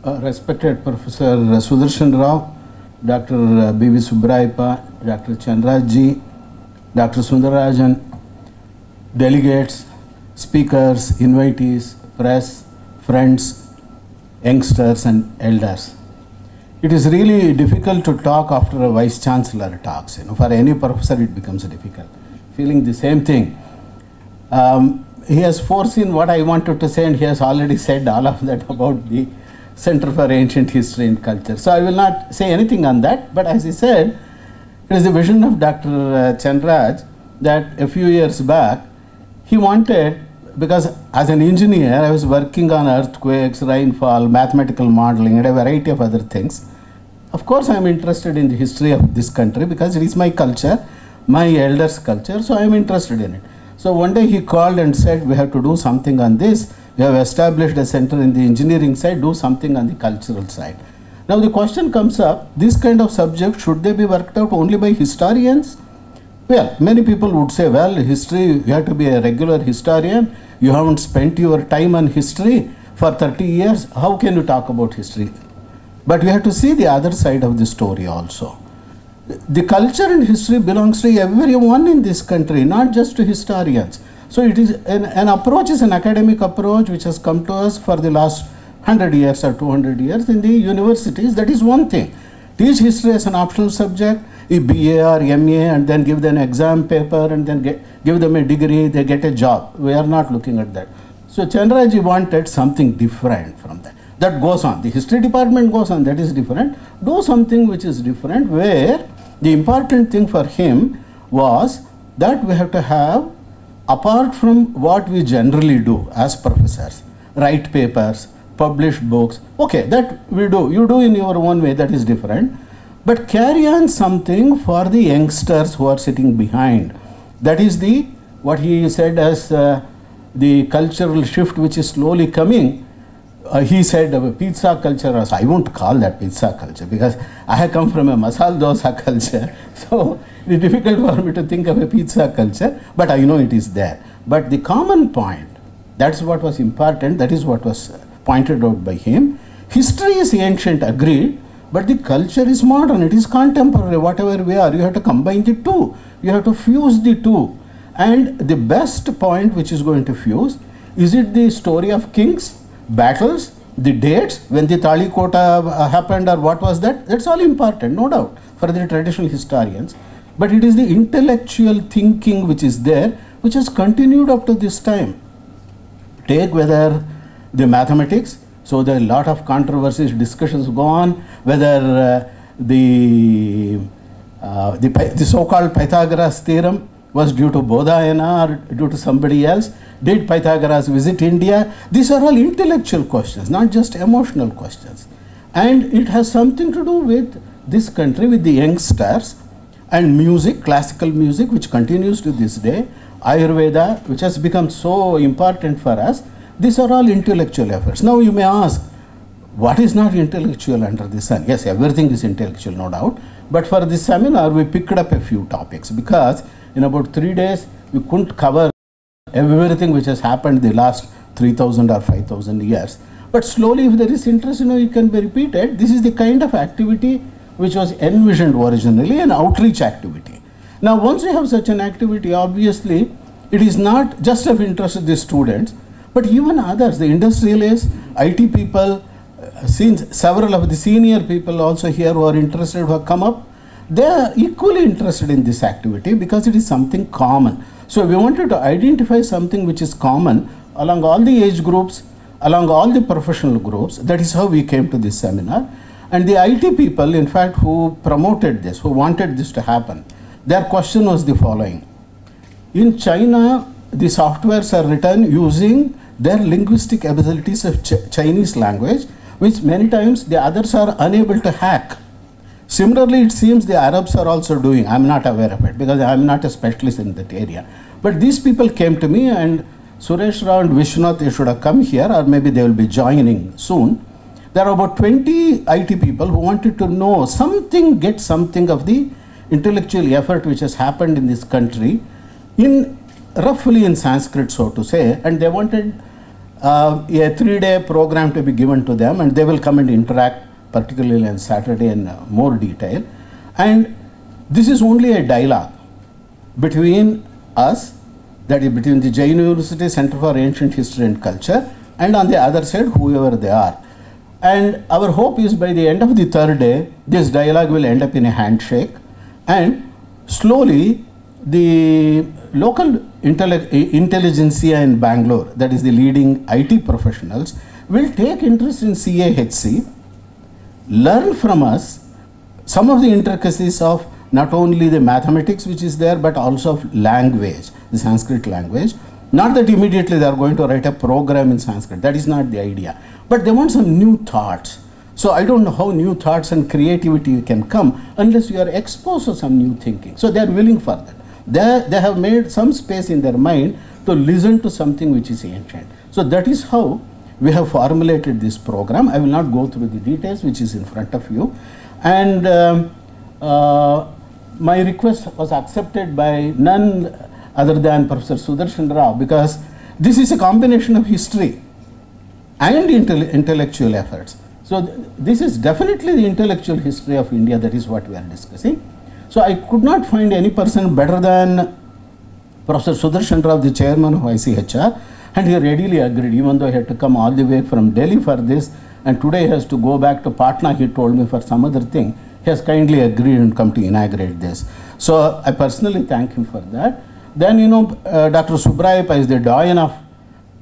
respected Professor Sudarshan Rao, Dr. B.V. Subrayappa, Dr. Chandraji, Dr. Sundarajan, delegates, speakers, invitees, press, friends, youngsters and elders. It is really difficult to talk after a Vice Chancellor talks. For any professor it becomes difficult. Feeling the same thing. He has foreseen what I wanted to say and he has already said all of that about the Center for Ancient History and Culture. So I will not say anything on that, but as he said, it is the vision of Dr. Chandraj that a few years back, he wanted, because as an engineer, I was working on earthquakes, rainfall, mathematical modeling, and a variety of other things. Of course, I am interested in the history of this country because it is my culture, my elders' culture, so I am interested in it. So one day he called and said, we have to do something on this. We have established a center in the engineering side, do something on the cultural side. Now the question comes up, this kind of subject, should they be worked out only by historians? Well, many people would say, well, history, you have to be a regular historian. You haven't spent your time on history for 30 years. How can you talk about history? But we have to see the other side of the story also. The culture and history belongs to everyone in this country, not just to historians. So it is an approach, is an academic approach which has come to us for the last 100 years or 200 years in the universities. That is one thing. Teach history as an optional subject, a BA or MA, and then give them an exam paper and then give them a degree, they get a job. We are not looking at that. So Chandraji wanted something different from that. That goes on. The history department goes on, that is different. Do something which is different, where the important thing for him was that we have to have, apart from what we generally do as professors, write papers, publish books, okay, that we do, you do in your own way, that is different, but carry on something for the youngsters who are sitting behind. That is the, what he said as the cultural shift which is slowly coming. He said pizza culture, also. I won't call that pizza culture because I have come from a masala dosa culture. So it is difficult for me to think of a pizza culture, but I know it is there. But the common point, that's what was important, that is what was pointed out by him. History is ancient, agreed, but the culture is modern, it is contemporary, whatever we are. You have to combine the two, you have to fuse the two. And the best point which is going to fuse, is it the story of kings, battles, the dates, when the Talikota happened or what was that? That's all important, no doubt, for the traditional historians. But it is the intellectual thinking which is there, which has continued up to this time. Take whether the mathematics, so there are a lot of controversies, discussions go on, whether the so-called Pythagoras theorem was due to Bodhayana or due to somebody else. Did Pythagoras visit India? These are all intellectual questions, not just emotional questions. And it has something to do with this country, with the youngsters, and music, classical music, which continues to this day, Ayurveda, which has become so important for us. These are all intellectual efforts. Now you may ask, what is not intellectual under the sun? Yes, everything is intellectual, no doubt. But for this seminar, we picked up a few topics because in about 3 days, we couldn't cover everything which has happened the last 3,000 or 5,000 years. But slowly, if there is interest, it can be repeated. This is the kind of activity which was envisioned originally, an outreach activity. Now, once you have such an activity, obviously, it is not just of interest to the students, but even others, the industrialists, IT people, since several of the senior people also here who are interested, who have come up, they are equally interested in this activity because it is something common. So we wanted to identify something which is common along all the age groups, along all the professional groups. That is how we came to this seminar. And the IT people, in fact, who promoted this, who wanted this to happen, their question was the following. In China, the softwares are written using their linguistic abilities of Chinese language, which many times the others are unable to hack. Similarly, it seems the Arabs are also doing. I'm not aware of it because I'm not a specialist in that area. But these people came to me, and Suresh Rao and Vishwanath, they should have come here, or maybe they will be joining soon. There are about 20 IT people who wanted to know something, get something of the intellectual effort which has happened in this country, in roughly in Sanskrit, so to say, and they wanted a 3-day program to be given to them, and they will come and interact, particularly on Saturday in more detail. And this is only a dialogue between us, that is between the Jain University Center for Ancient History and Culture, and on the other side, whoever they are. And our hope is by the end of the third day, this dialogue will end up in a handshake, and slowly the local intelligentsia in Bangalore, that is the leading IT professionals, will take interest in CAHC, learn from us some of the intricacies of not only the mathematics which is there, but also of language, the Sanskrit language. Not that immediately they are going to write a program in Sanskrit, that is not the idea. But they want some new thoughts. So I don't know how new thoughts and creativity can come unless you are exposed to some new thinking. So they are willing for that. They have made some space in their mind to listen to something which is ancient. So that is how we have formulated this program. I will not go through the details which is in front of you. And my request was accepted by none other than Professor Sudarshan Rao, because this is a combination of history and intellectual efforts. So this is definitely the intellectual history of India, that is what we are discussing. So I could not find any person better than Professor Sudarshan Rao, the chairman of ICHR, and he readily agreed, even though he had to come all the way from Delhi for this, and today he has to go back to Patna, he told me, for some other thing. He has kindly agreed and come to inaugurate this. So I personally thank him for that. Then, you know, Dr. Subrayappa is the doyen of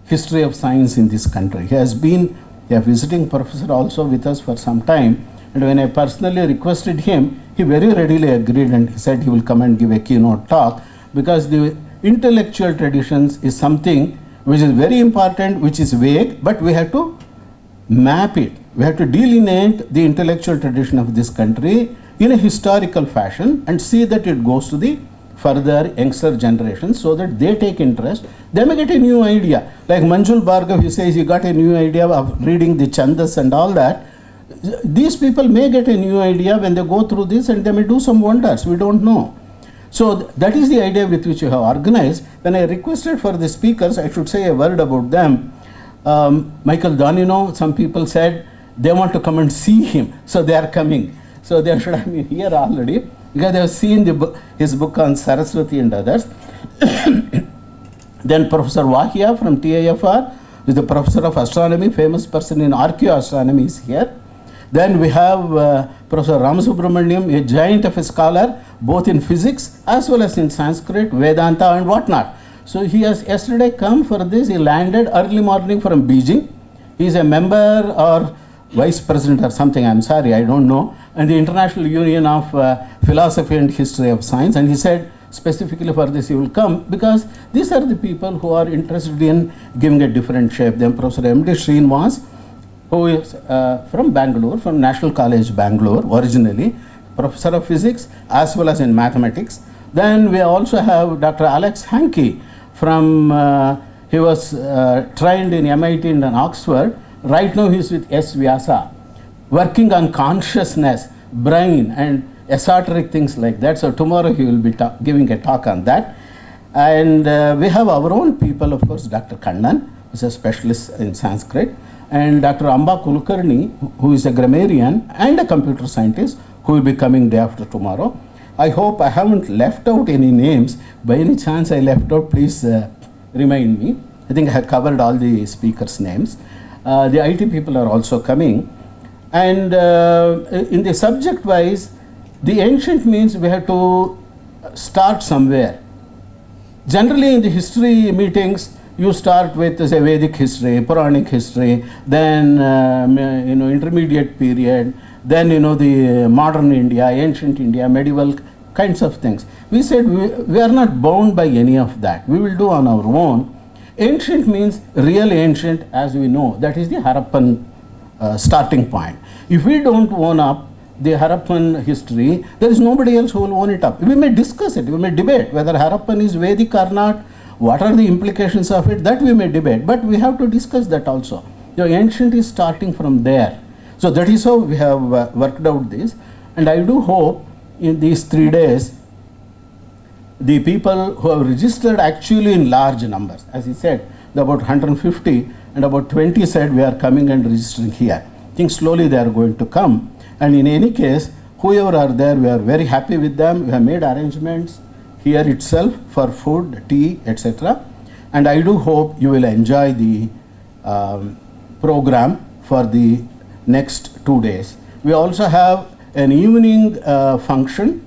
history of science in this country. He has been a visiting professor also with us for some time, and when I personally requested him, he very readily agreed, and he said he will come and give a keynote talk, because the intellectual traditions is something which is very important, which is vague, but we have to map it. We have to delineate the intellectual tradition of this country in a historical fashion and see that it goes to the further youngster generations, so that they take interest. They may get a new idea. Like Manjul Bhargav, he says he got a new idea of reading the Chandas and all that. These people may get a new idea when they go through this, and they may do some wonders. We don't know. So that is the idea with which you have organized. When I requested for the speakers, I should say a word about them. Michael Donino, some people said they want to come and see him, so they are coming. So they should have been here already, because they have seen his book on Saraswati and others. Then Professor Wahia from TIFR is the professor of astronomy, famous person in archaeoastronomy is here. Then we have Professor Ramasubramaniam, a giant of a scholar, both in physics as well as in Sanskrit, Vedanta and whatnot. So he has yesterday come for this. He landed early morning from Beijing. He is a member or vice president or something, I'm sorry, I don't know, and the International Union of Philosophy and History of Science. And he said specifically for this he will come, because these are the people who are interested in giving a different shape. Then Professor M.D. Srinivas, who is from Bangalore, from National College Bangalore originally, professor of physics as well as in mathematics. Then we also have Dr. Alex Hankey from, he was trained in MIT and in Oxford. Right now he is with S. Vyasa, working on consciousness, brain and esoteric things like that. So tomorrow he will be giving a talk on that. And we have our own people, of course, Dr. Kannan, who is a specialist in Sanskrit, and Dr. Amba Kulkarni, who is a grammarian and a computer scientist, who will be coming day after tomorrow. I hope I haven't left out any names. By any chance I left out, please remind me. I think I have covered all the speakers' names. The IT people are also coming. And in the subject wise, the ancient means we have to start somewhere. Generally in the history meetings, you start with, say, Vedic history, Puranic history, then intermediate period, then the modern India, ancient India, medieval kinds of things. We said we are not bound by any of that. We will do on our own. Ancient means real ancient, as we know. That is the Harappan starting point. If we don't own up the Harappan history, there is nobody else who will own it up. We may discuss it, we may debate whether Harappan is Vedic or not, what are the implications of it, that we may debate, but we have to discuss that also. The ancient is starting from there. So that is how we have worked out this, and I do hope in these 3 days, the people who have registered actually in large numbers, as he said, about 150, and about 20 said we are coming and registering here. I think slowly they are going to come. And in any case, whoever are there, we are very happy with them. We have made arrangements here itself for food, tea, etc. And I do hope you will enjoy the program for the next 2 days. We also have an evening function,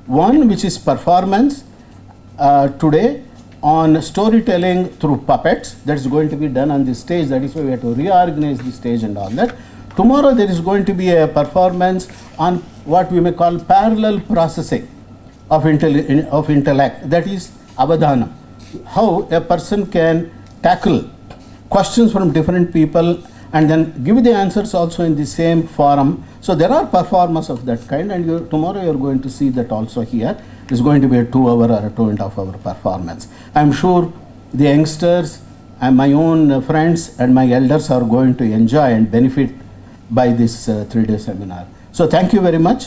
one which is performance today on storytelling through puppets. That's going to be done on the stage. That is why we have to reorganize the stage and all that. Tomorrow there is going to be a performance on what we may call parallel processing of intellect. That is avadhanam. How a person can tackle questions from different people and then give the answers also in the same forum. So there are performers of that kind, and tomorrow you are going to see that also here. It's going to be a 2-hour or a 2.5-hour performance. I'm sure the youngsters and my own friends and my elders are going to enjoy and benefit by this 3-day seminar. So thank you very much.